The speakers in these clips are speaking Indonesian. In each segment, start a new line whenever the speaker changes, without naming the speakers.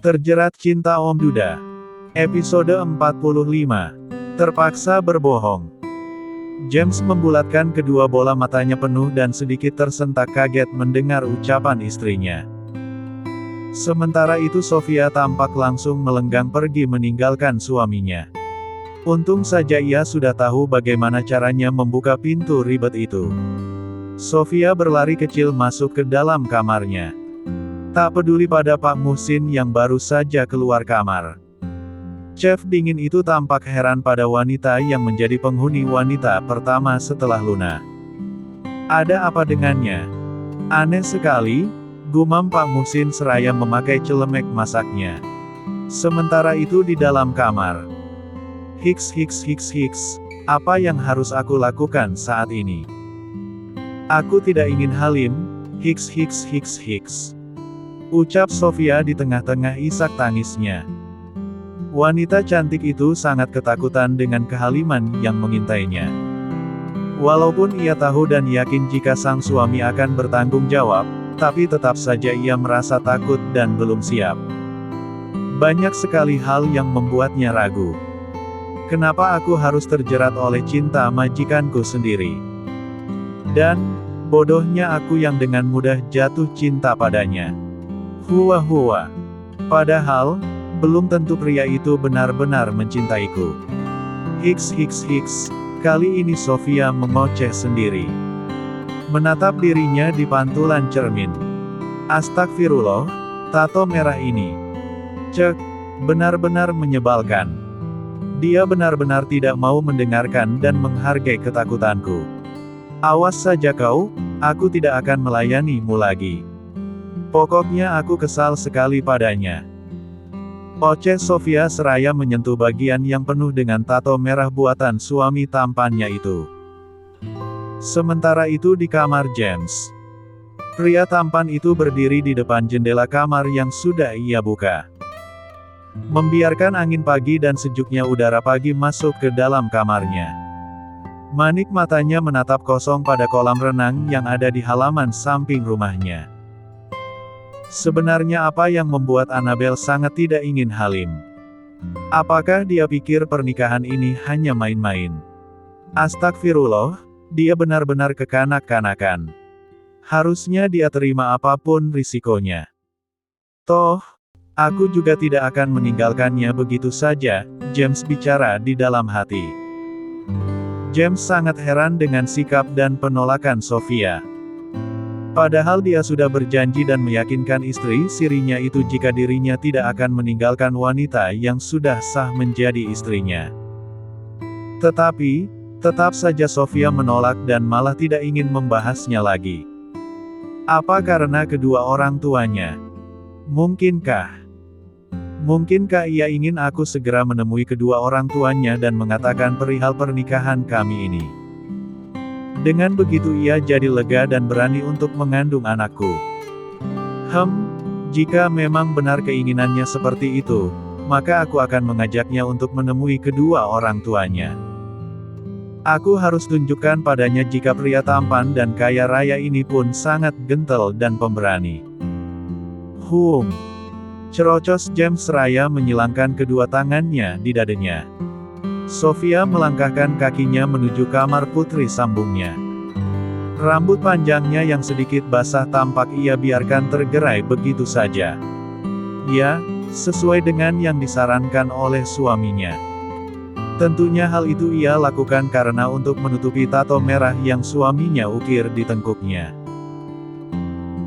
Terjerat Cinta Om Duda. Episode 45. Terpaksa berbohong. James membulatkan kedua bola matanya penuh dan sedikit tersentak kaget mendengar ucapan istrinya. Sementara itu Sofia tampak langsung melenggang pergi meninggalkan suaminya. Untung saja ia sudah tahu bagaimana caranya membuka pintu ribet itu. Sofia berlari kecil masuk ke dalam kamarnya. Tak peduli pada Pak Muhsin yang baru saja keluar kamar. Chef dingin itu tampak heran pada wanita yang menjadi penghuni wanita pertama setelah Luna. Ada apa dengannya? Aneh sekali, gumam Pak Muhsin seraya memakai celemek masaknya. Sementara itu di dalam kamar. Hiks, apa yang harus aku lakukan saat ini? Aku tidak ingin halim, hiks. Ucap Sofia di tengah-tengah isak tangisnya. Wanita cantik itu sangat ketakutan dengan kehaliman yang mengintainya. Walaupun ia tahu dan yakin jika sang suami akan bertanggung jawab, tapi tetap saja ia merasa takut dan belum siap. Banyak sekali hal yang membuatnya ragu. Kenapa aku harus terjerat oleh cinta majikanku sendiri? Dan, bodohnya aku yang dengan mudah jatuh cinta padanya. Hua. Padahal, belum tentu pria itu benar-benar mencintaiku. Hiks. Kali ini Sofia mengoceh sendiri. Menatap dirinya di pantulan cermin. Astagfirullah, tato merah ini. Cek, benar-benar menyebalkan. Dia benar-benar tidak mau mendengarkan dan menghargai ketakutanku. Awas saja kau, aku tidak akan melayanimu lagi. Pokoknya aku kesal sekali padanya. Oceh Sofia seraya menyentuh bagian yang penuh dengan tato merah buatan suami tampannya itu. Sementara itu di kamar James. Pria tampan itu berdiri di depan jendela kamar yang sudah ia buka. Membiarkan angin pagi dan sejuknya udara pagi masuk ke dalam kamarnya. Manik matanya menatap kosong pada kolam renang yang ada di halaman samping rumahnya. Sebenarnya apa yang membuat Annabel sangat tidak ingin halim? Apakah dia pikir pernikahan ini hanya main-main? Astagfirullah, dia benar-benar kekanak-kanakan. Harusnya dia terima apapun risikonya. Toh, aku juga tidak akan meninggalkannya begitu saja, James bicara di dalam hati. James sangat heran dengan sikap dan penolakan Sofia. Padahal dia sudah berjanji dan meyakinkan istri sirinya itu jika dirinya tidak akan meninggalkan wanita yang sudah sah menjadi istrinya. Tetapi, tetap saja Sofia menolak dan malah tidak ingin membahasnya lagi. Apa karena kedua orang tuanya? Mungkinkah ia ingin aku segera menemui kedua orang tuanya dan mengatakan perihal pernikahan kami ini? Dengan begitu ia jadi lega dan berani untuk mengandung anakku. Jika memang benar keinginannya seperti itu, maka aku akan mengajaknya untuk menemui kedua orang tuanya. Aku harus tunjukkan padanya jika pria tampan dan kaya raya ini pun sangat gentle dan pemberani. Cerocos James seraya menyilangkan kedua tangannya di dadanya. Sofia melangkahkan kakinya menuju kamar putri sambungnya. Rambut panjangnya yang sedikit basah tampak ia biarkan tergerai begitu saja. Ya, sesuai dengan yang disarankan oleh suaminya. Tentunya hal itu ia lakukan karena untuk menutupi tato merah yang suaminya ukir di tengkuknya.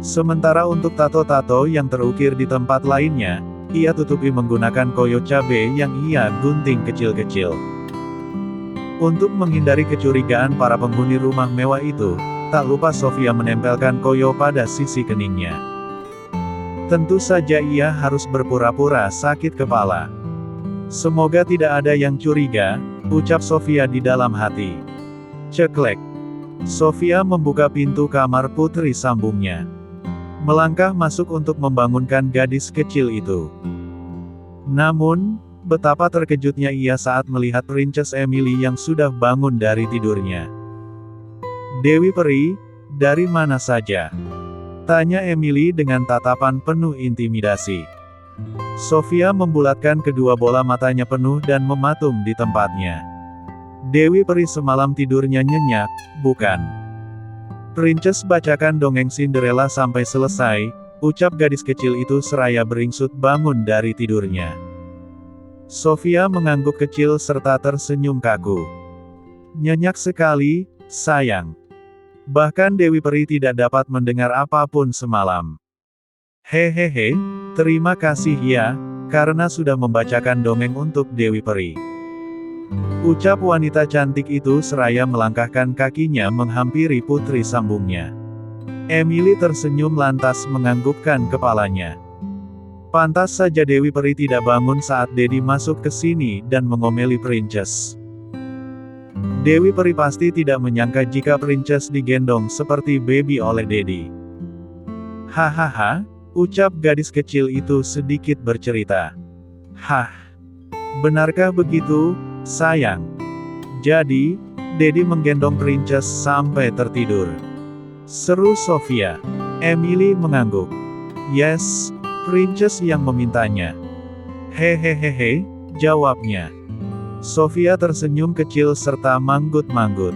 Sementara untuk tato-tato yang terukir di tempat lainnya, ia tutupi menggunakan koyo cabe yang ia gunting kecil-kecil. Untuk menghindari kecurigaan para penghuni rumah mewah itu, tak lupa Sofia menempelkan koyo pada sisi keningnya. Tentu saja ia harus berpura-pura sakit kepala. Semoga tidak ada yang curiga, ucap Sofia di dalam hati. Ceklek. Sofia membuka pintu kamar putri sambungnya. Melangkah masuk untuk membangunkan gadis kecil itu. Namun, betapa terkejutnya ia saat melihat Princess Emily yang sudah bangun dari tidurnya. Dewi Peri, dari mana saja? Tanya Emily dengan tatapan penuh intimidasi. Sofia membulatkan kedua bola matanya penuh dan mematung di tempatnya. Dewi Peri semalam tidurnya nyenyak, bukan? Princess bacakan dongeng Cinderella sampai selesai, ucap gadis kecil itu seraya beringsut bangun dari tidurnya. Sofia mengangguk kecil serta tersenyum kaku. Nyenyak sekali, sayang. Bahkan Dewi Peri tidak dapat mendengar apapun semalam. Hehehe, terima kasih ya, karena sudah membacakan dongeng untuk Dewi Peri. Ucap wanita cantik itu seraya melangkahkan kakinya menghampiri putri sambungnya. Emily tersenyum lantas menganggukkan kepalanya. Pantas saja Dewi Peri tidak bangun saat Dedi masuk ke sini dan mengomeli Princess. Dewi Peri pasti tidak menyangka jika Princess digendong seperti baby oleh Dedi. Hahaha, ucap gadis kecil itu sedikit bercerita. Hah, benarkah begitu, sayang? Jadi, Dedi menggendong Princess sampai tertidur. Seru Sofia. Emily mengangguk. Yes, Princess yang memintanya. Hehehehe, jawabnya. Sofia tersenyum kecil serta manggut-manggut.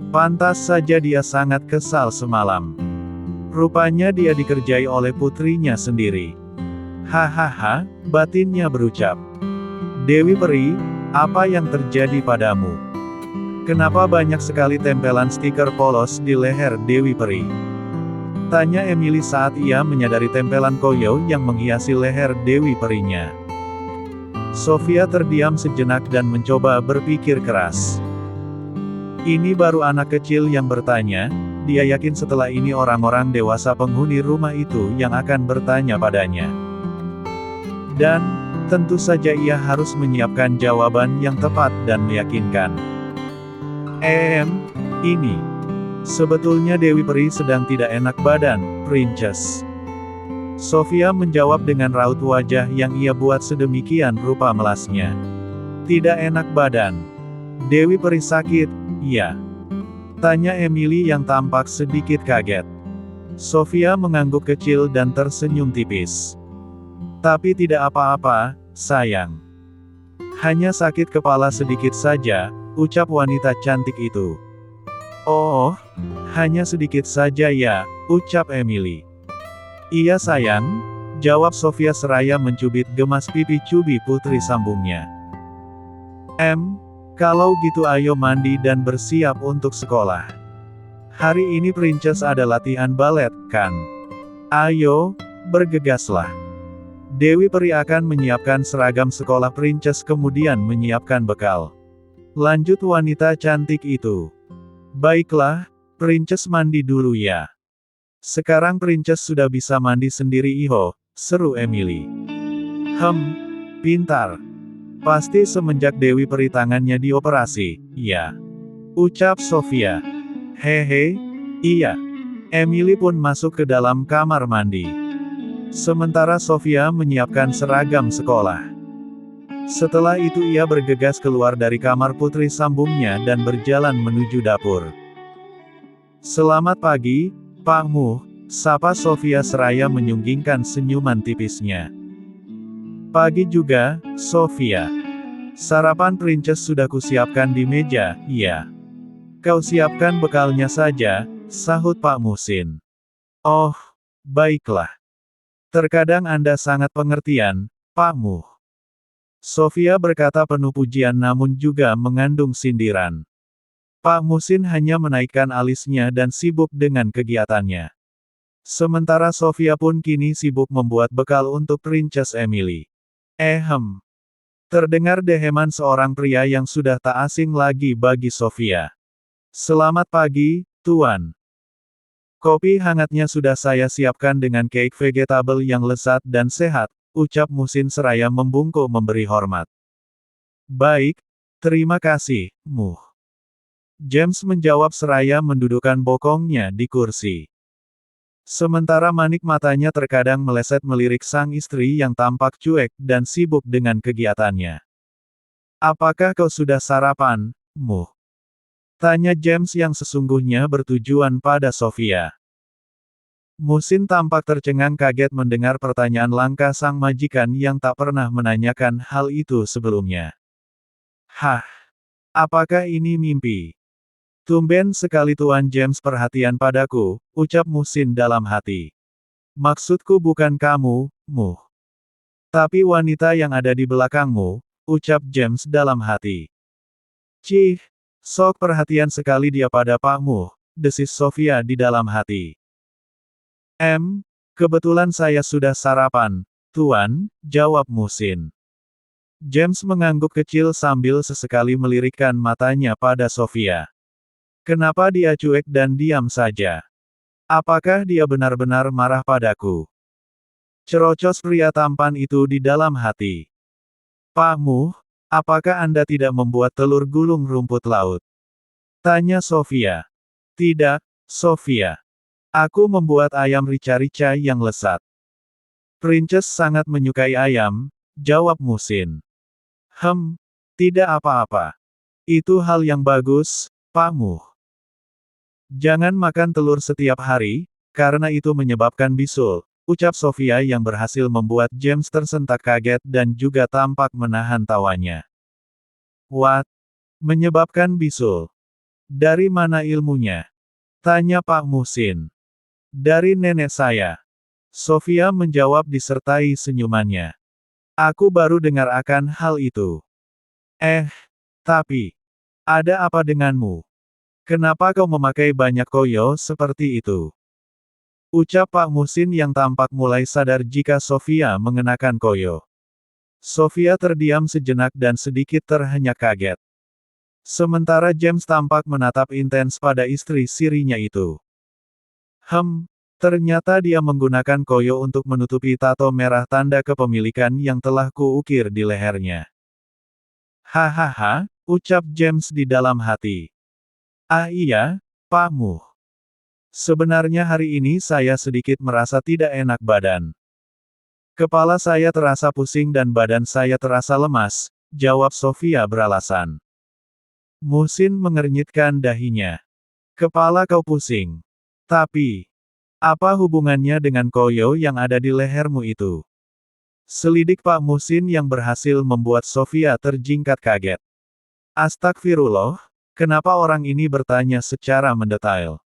Pantas saja dia sangat kesal semalam. Rupanya dia dikerjai oleh putrinya sendiri. Hahaha, batinnya berucap. Dewi Peri, apa yang terjadi padamu? Kenapa banyak sekali tempelan stiker polos di leher Dewi Peri? Tanya Emily saat ia menyadari tempelan koyo yang menghiasi leher Dewi Perinya. Sofia terdiam sejenak dan mencoba berpikir keras. Ini baru anak kecil yang bertanya, dia yakin setelah ini orang-orang dewasa penghuni rumah itu yang akan bertanya padanya. Dan, tentu saja ia harus menyiapkan jawaban yang tepat dan meyakinkan. Ini. Sebetulnya Dewi Peri sedang tidak enak badan, Princess. Sofia menjawab dengan raut wajah yang ia buat sedemikian rupa melasnya. Tidak enak badan. Dewi Peri sakit, iya. Tanya Emily yang tampak sedikit kaget. Sofia mengangguk kecil dan tersenyum tipis. Tapi tidak apa-apa, sayang. Hanya sakit kepala sedikit saja, ucap wanita cantik itu. Oh, hanya sedikit saja ya, ucap Emily. Iya sayang, jawab Sofia seraya mencubit gemas pipi cubi putri sambungnya. Kalau gitu ayo mandi dan bersiap untuk sekolah. Hari ini Princess ada latihan balet, kan? Ayo, bergegaslah. Dewi Peri akan menyiapkan seragam sekolah Princess kemudian menyiapkan bekal. Lanjut wanita cantik itu. Baiklah, Princess mandi dulu ya. Sekarang Princess sudah bisa mandi sendiri iho, seru Emily. Pintar. Pasti semenjak Dewi Peri tangannya dioperasi, ya. Ucap Sofia. Hehe, iya. Emily pun masuk ke dalam kamar mandi. Sementara Sofia menyiapkan seragam sekolah. Setelah itu ia bergegas keluar dari kamar putri sambungnya dan berjalan menuju dapur. Selamat pagi, Pak Mu, sapa Sofia seraya menyunggingkan senyuman tipisnya. Pagi juga, Sofia. Sarapan Princess sudah kusiapkan di meja, iya. Kau siapkan bekalnya saja, sahut Pak Musin. Oh, baiklah. Terkadang Anda sangat pengertian, Pak Mu. Sofia berkata penuh pujian namun juga mengandung sindiran. Pak Musin hanya menaikkan alisnya dan sibuk dengan kegiatannya. Sementara Sofia pun kini sibuk membuat bekal untuk Princess Emily. Terdengar deheman seorang pria yang sudah tak asing lagi bagi Sofia. Selamat pagi, Tuan. Kopi hangatnya sudah saya siapkan dengan cake vegetable yang lezat dan sehat, ucap Musin seraya membungkuk memberi hormat. Baik, terima kasih, Mu. James menjawab seraya mendudukkan bokongnya di kursi. Sementara manik matanya terkadang meleset melirik sang istri yang tampak cuek dan sibuk dengan kegiatannya. Apakah kau sudah sarapan, Mu? Tanya James yang sesungguhnya bertujuan pada Sofia. Musin tampak tercengang kaget mendengar pertanyaan langka sang majikan yang tak pernah menanyakan hal itu sebelumnya. Hah? Apakah ini mimpi? Tumben sekali Tuan James perhatian padaku, ucap Musin dalam hati. Maksudku bukan kamu, Mu. Tapi wanita yang ada di belakangmu, ucap James dalam hati. Cih, sok perhatian sekali dia pada Pak Mu, desis Sofia di dalam hati. Kebetulan saya sudah sarapan, Tuan, jawab Musin. James mengangguk kecil sambil sesekali melirikkan matanya pada Sofia. Kenapa dia cuek dan diam saja? Apakah dia benar-benar marah padaku? Cerocos pria tampan itu di dalam hati. Pak Mu, apakah Anda tidak membuat telur gulung rumput laut? Tanya Sofia. Tidak, Sofia. Aku membuat ayam rica-rica yang lezat. Princess sangat menyukai ayam, jawab Musin. Tidak apa-apa. Itu hal yang bagus, Pak Mu. Jangan makan telur setiap hari, karena itu menyebabkan bisul, ucap Sofia yang berhasil membuat James tersentak kaget dan juga tampak menahan tawanya. What? Menyebabkan bisul? Dari mana ilmunya? Tanya Pak Musin. Dari nenek saya. Sofia menjawab disertai senyumannya. Aku baru dengar akan hal itu. Tapi, ada apa denganmu? Kenapa kau memakai banyak koyo seperti itu? Ucap Pak Musin yang tampak mulai sadar jika Sofia mengenakan koyo. Sofia terdiam sejenak dan sedikit terhenyak kaget. Sementara James tampak menatap intens pada istri sirinya itu. Ternyata dia menggunakan koyo untuk menutupi tato merah tanda kepemilikan yang telah kuukir di lehernya. Hahaha, ucap James di dalam hati. Ah iya, Pak Mu. Sebenarnya hari ini saya sedikit merasa tidak enak badan. Kepala saya terasa pusing dan badan saya terasa lemas, jawab Sofia beralasan. Musin mengernyitkan dahinya. Kepala kau pusing. Tapi, apa hubungannya dengan koyo yang ada di lehermu itu? Selidik Pak Musin yang berhasil membuat Sofia terjingkat kaget. Astagfirullah, kenapa orang ini bertanya secara mendetail?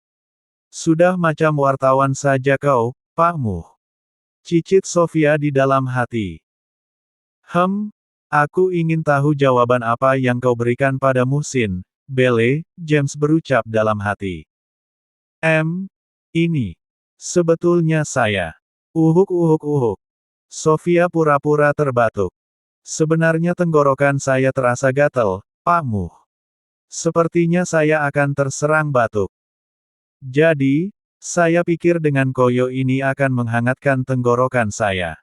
Sudah macam wartawan saja kau, Pak Mu. Cicit Sofia di dalam hati. Aku ingin tahu jawaban apa yang kau berikan pada Musin, Bele, James berucap dalam hati. Ini. Sebetulnya saya. Uhuk. Sofia pura-pura terbatuk. Sebenarnya tenggorokan saya terasa gatel, Pak Mu. Sepertinya saya akan terserang batuk. Jadi, saya pikir dengan koyo ini akan menghangatkan tenggorokan saya.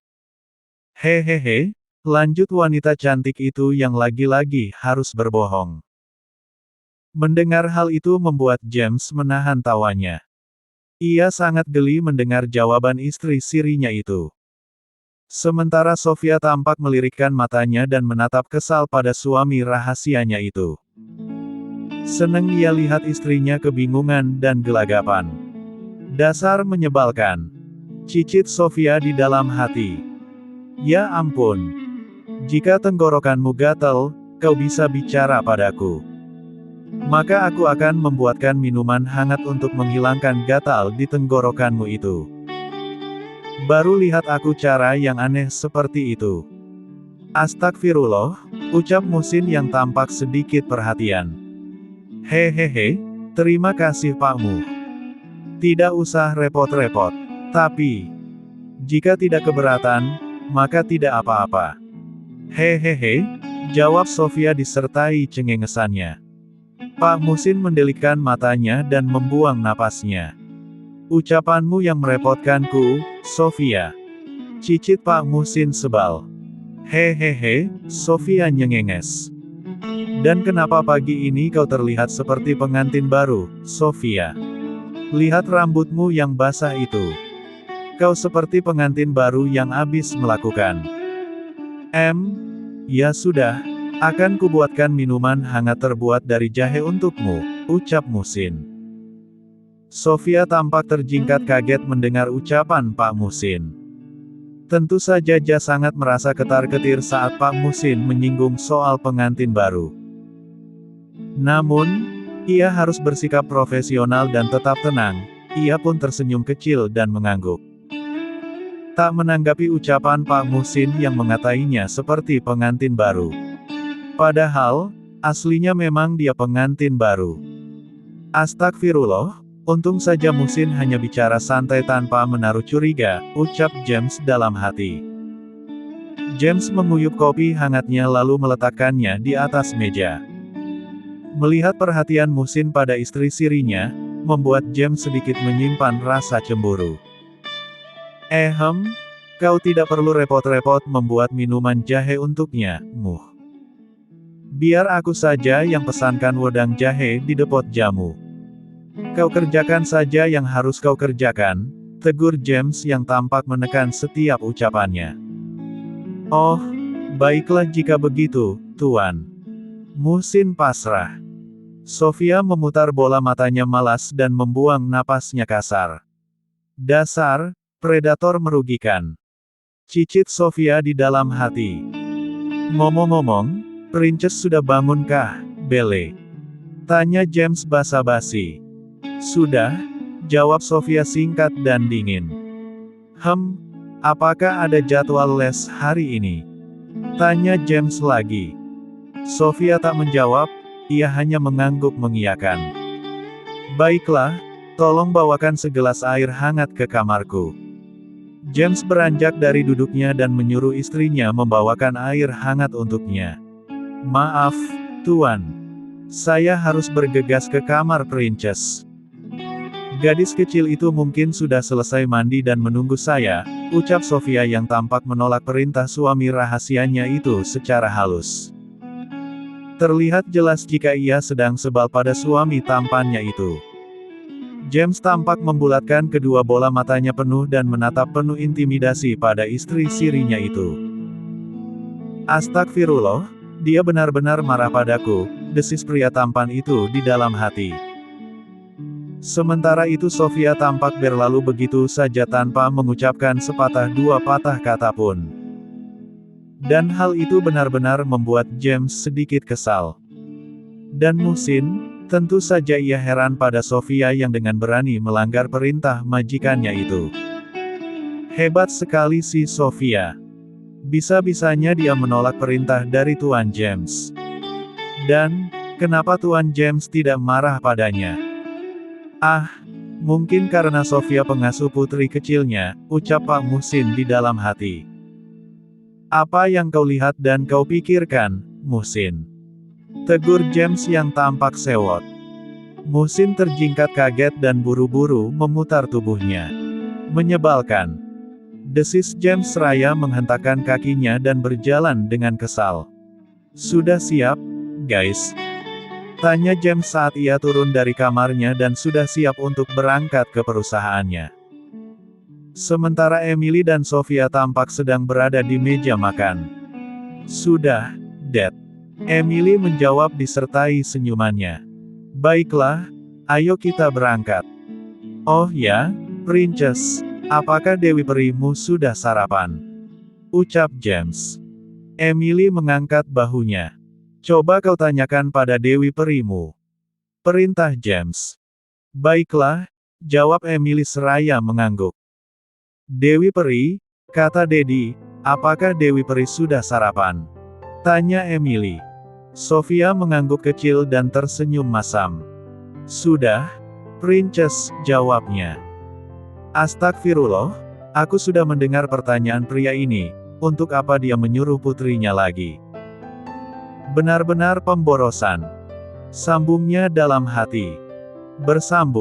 Hehehe, lanjut wanita cantik itu yang lagi-lagi harus berbohong. Mendengar hal itu membuat James menahan tawanya. Ia sangat geli mendengar jawaban istri sirinya itu. Sementara Sofia tampak melirikkan matanya dan menatap kesal pada suami rahasianya itu. Seneng ia lihat istrinya kebingungan dan gelagapan. Dasar menyebalkan. Cicit Sofia di dalam hati. Ya ampun. Jika tenggorokanmu gatal, kau bisa bicara padaku. Maka aku akan membuatkan minuman hangat untuk menghilangkan gatal di tenggorokanmu itu. Baru lihat aku cara yang aneh seperti itu. Astagfirullah, ucap Musin yang tampak sedikit perhatian. Hehehe, terima kasih Pak Mu. Tidak usah repot-repot. Tapi, jika tidak keberatan, maka tidak apa-apa. Hehehe, jawab Sofia disertai cengengesannya. Pak Musin mendelikkan matanya dan membuang napasnya. Ucapanmu yang merepotkanku, Sofia. Cicit Pak Musin sebal. Hehehe, Sofia nyengenges. Dan kenapa pagi ini kau terlihat seperti pengantin baru, Sofia? Lihat rambutmu yang basah itu. Kau seperti pengantin baru yang habis melakukan. Ya sudah, akan kubuatkan minuman hangat terbuat dari jahe untukmu, ucap Musin. Sofia tampak terjingkat kaget mendengar ucapan Pak Muhsin. Tentu saja Dia sangat merasa ketar-ketir saat Pak Muhsin menyinggung soal pengantin baru. Namun, ia harus bersikap profesional dan tetap tenang. Ia pun tersenyum kecil dan mengangguk. Tak menanggapi ucapan Pak Muhsin yang mengatainya seperti pengantin baru. Padahal, aslinya memang dia pengantin baru. Astagfirullah, untung saja Muhsin hanya bicara santai tanpa menaruh curiga, ucap James dalam hati. James menguyup kopi hangatnya lalu meletakkannya di atas meja. Melihat perhatian Muhsin pada istri sirinya, membuat James sedikit menyimpan rasa cemburu. Kau tidak perlu repot-repot membuat minuman jahe untuknya, Muh. Biar aku saja yang pesankan wedang jahe di depot jamu. Kau kerjakan saja yang harus kau kerjakan, tegur James yang tampak menekan setiap ucapannya. Oh, baiklah jika begitu, Tuan. Muhsin pasrah. Sofia memutar bola matanya malas dan membuang napasnya kasar. Dasar, predator merugikan. Cicit Sofia di dalam hati. Ngomong-ngomong, Princess sudah bangunkah, Belle? Tanya James basa-basi. Sudah, jawab Sofia singkat dan dingin. Apakah ada jadwal les hari ini? Tanya James lagi. Sofia tak menjawab, ia hanya mengangguk mengiyakan. Baiklah, tolong bawakan segelas air hangat ke kamarku. James beranjak dari duduknya dan menyuruh istrinya membawakan air hangat untuknya. Maaf, Tuan. Saya harus bergegas ke kamar Princess. Gadis kecil itu mungkin sudah selesai mandi dan menunggu saya, ucap Sofia yang tampak menolak perintah suami rahasianya itu secara halus. Terlihat jelas jika ia sedang sebal pada suami tampannya itu. James tampak membulatkan kedua bola matanya penuh dan menatap penuh intimidasi pada istri sirinya itu. Astagfirullah, dia benar-benar marah padaku, desis pria tampan itu di dalam hati. Sementara itu Sofia tampak berlalu begitu saja tanpa mengucapkan sepatah dua patah kata pun. Dan hal itu benar-benar membuat James sedikit kesal. Dan Muhsin, tentu saja ia heran pada Sofia yang dengan berani melanggar perintah majikannya itu. Hebat sekali si Sofia. Bisa-bisanya dia menolak perintah dari Tuan James. Dan, kenapa Tuan James tidak marah padanya? Mungkin karena Sofia pengasuh putri kecilnya, ucap Pak Muhsin di dalam hati. Apa yang kau lihat dan kau pikirkan, Muhsin? Tegur James yang tampak sewot. Muhsin terjingkat kaget dan buru-buru memutar tubuhnya. Menyebalkan. Desis James seraya menghentakkan kakinya dan berjalan dengan kesal. Sudah siap, guys? Tanya James saat ia turun dari kamarnya dan sudah siap untuk berangkat ke perusahaannya. Sementara Emily dan Sofia tampak sedang berada di meja makan. Sudah, Dad. Emily menjawab disertai senyumannya. Baiklah, ayo kita berangkat. Oh ya, Princess, apakah Dewi Perimu sudah sarapan? Ucap James. Emily mengangkat bahunya. Coba kau tanyakan pada Dewi Perimu. Perintah James. Baiklah, jawab Emily seraya mengangguk. Dewi Peri, kata Dedi, apakah Dewi Peri sudah sarapan? Tanya Emily. Sofia mengangguk kecil dan tersenyum masam. Sudah, Princess, jawabnya. Astagfirullah, aku sudah mendengar pertanyaan pria ini, untuk apa dia menyuruh putrinya lagi? Benar-benar pemborosan. Sambungnya dalam hati. Bersambung.